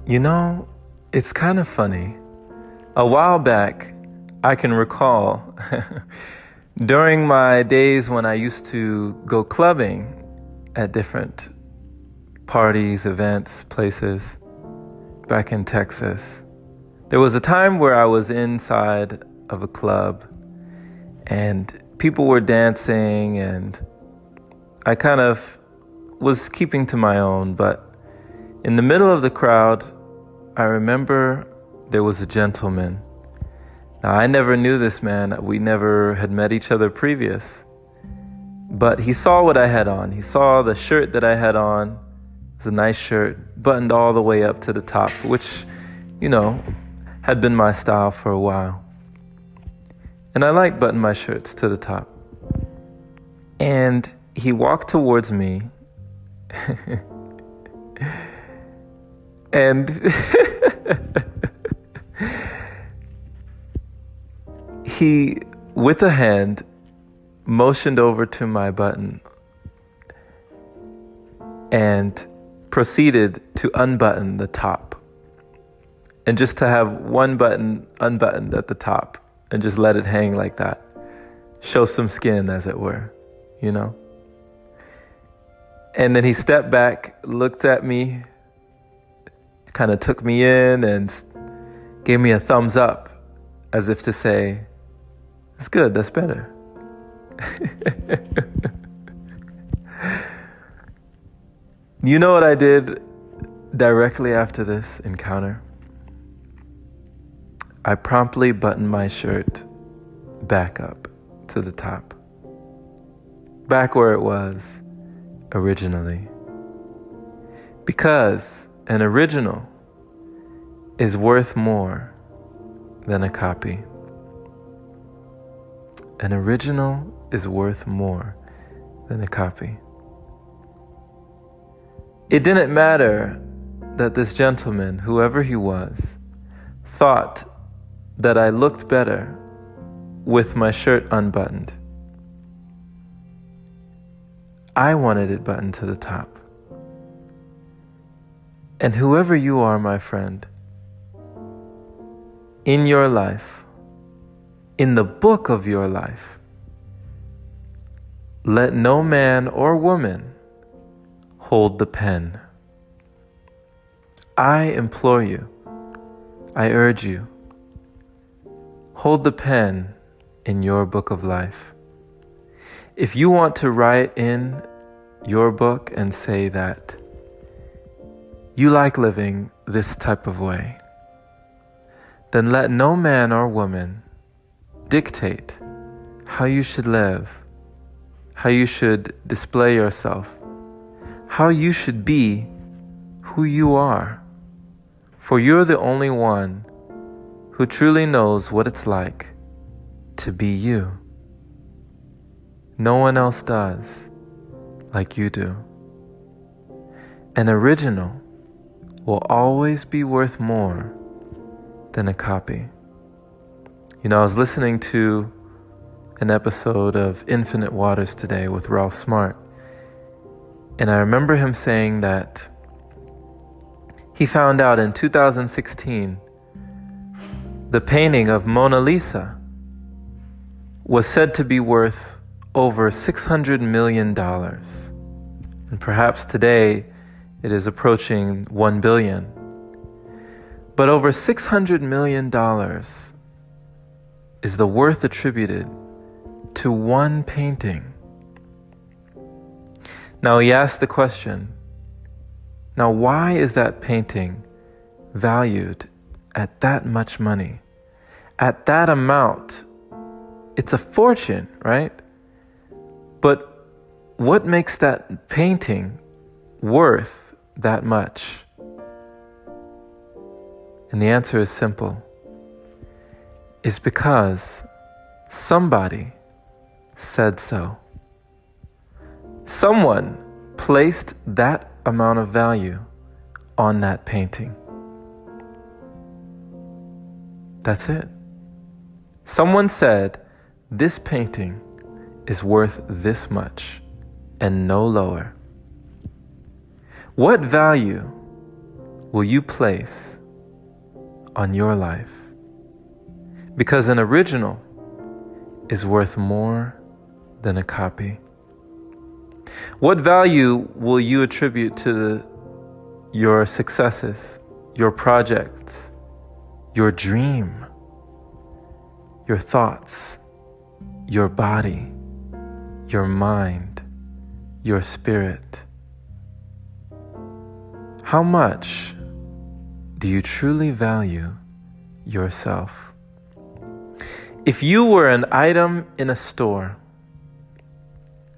You know, it's kind of funny. A while back, I can recall during my days when I used to go clubbing at different parties, events, places back in Texas. There was a time where I was inside of a club and people were dancing and I kind of was keeping to my own, but in the middle of the crowd, I remember there was a gentleman. Now, I never knew this man. We never had met each other previous. But he saw what I had on. He saw the shirt that I had on. It was a nice shirt, buttoned all the way up to the top, which, had been my style for a while. And I like button my shirts to the top. And he walked towards me. And he, with a hand, motioned over to my button and proceeded to unbutton the top. And just to have one button unbuttoned at the top and just let it hang like that. Show some skin, as it were, And then he stepped back, looked at me, kind of took me in and gave me a thumbs up as if to say, that's good, that's better. You know what I did directly after this encounter? I promptly buttoned my shirt back up to the top, back where it was originally. Because an original is worth more than a copy. An original is worth more than a copy. It didn't matter that this gentleman, whoever he was, thought that I looked better with my shirt unbuttoned. I wanted it buttoned to the top. And whoever you are, my friend, in your life, in the book of your life, let no man or woman hold the pen. I implore you, I urge you, hold the pen in your book of life. If you want to write in your book and say that you like living this type of way, then let no man or woman dictate how you should live, how you should display yourself, how you should be who you are. For you're the only one who truly knows what it's like to be you. No one else does like you do. An original will always be worth more than a copy. I was listening to an episode of Infinite Waters today with Ralph Smart, and I remember him saying that he found out in 2016 the painting of Mona Lisa was said to be worth over $600 million. And perhaps today it is approaching $1 billion. But over $600 million is the worth attributed to one painting. Now he asked the question, now why is that painting valued at that much money? At that amount? It's a fortune, right? But what makes that painting worth that much? And the answer is simple. It's because somebody said so. Someone placed that amount of value on that painting. That's it. Someone said, this painting is worth this much and no lower. What value will you place on your life? Because an original is worth more than a copy. What value will you attribute to your successes, your projects, your dream, your thoughts, your body, your mind, your spirit? How much do you truly value yourself? If you were an item in a store,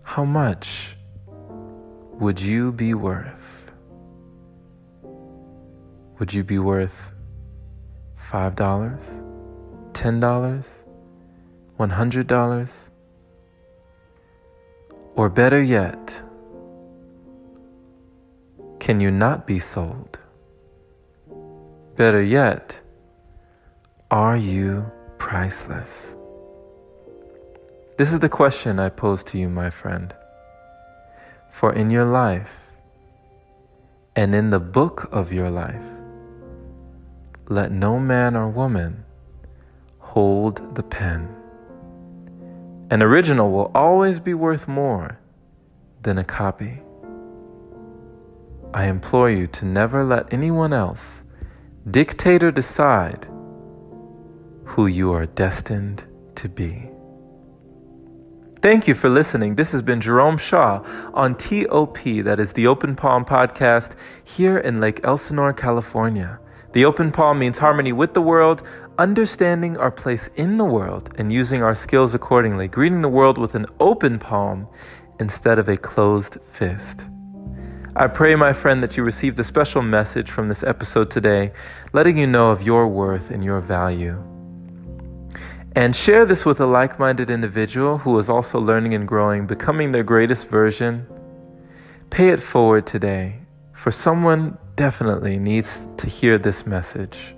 how much would you be worth? Would you be worth $5, $10, $100? Or better yet, can you not be sold? Better yet, are you priceless? This is the question I pose to you, my friend. For in your life, and in the book of your life, let no man or woman hold the pen. An original will always be worth more than a copy. I implore you to never let anyone else dictate or decide who you are destined to be. Thank you for listening. This has been Jerome Shaw on TOP, that is the Open Palm Podcast, here in Lake Elsinore, California. The open palm means harmony with the world, understanding our place in the world, and using our skills accordingly, greeting the world with an open palm instead of a closed fist. I pray, my friend, that you received a special message from this episode today, letting you know of your worth and your value. And share this with a like-minded individual who is also learning and growing, becoming their greatest version. Pay it forward today, for someone definitely needs to hear this message.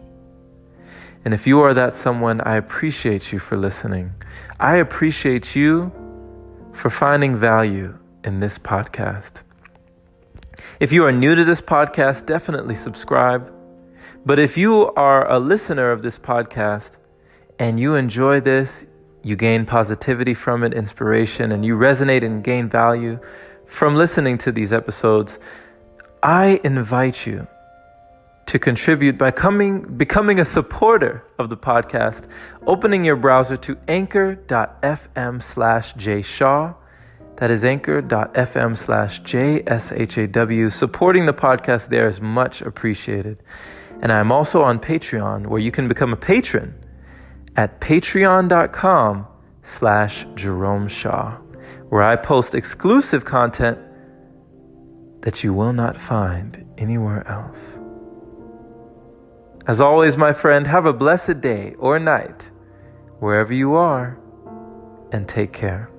And if you are that someone, I appreciate you for listening. I appreciate you for finding value in this podcast. If you are new to this podcast, definitely subscribe. But if you are a listener of this podcast and you enjoy this, you gain positivity from it, inspiration, and you resonate and gain value from listening to these episodes, I invite you to contribute by becoming a supporter of the podcast, opening your browser to anchor.fm/jshaw. That is anchor.fm/JSHAW. Supporting the podcast there is much appreciated. And I'm also on Patreon, where you can become a patron at patreon.com/Jerome Shaw, where I post exclusive content that you will not find anywhere else. As always, my friend, have a blessed day or night, wherever you are, and take care.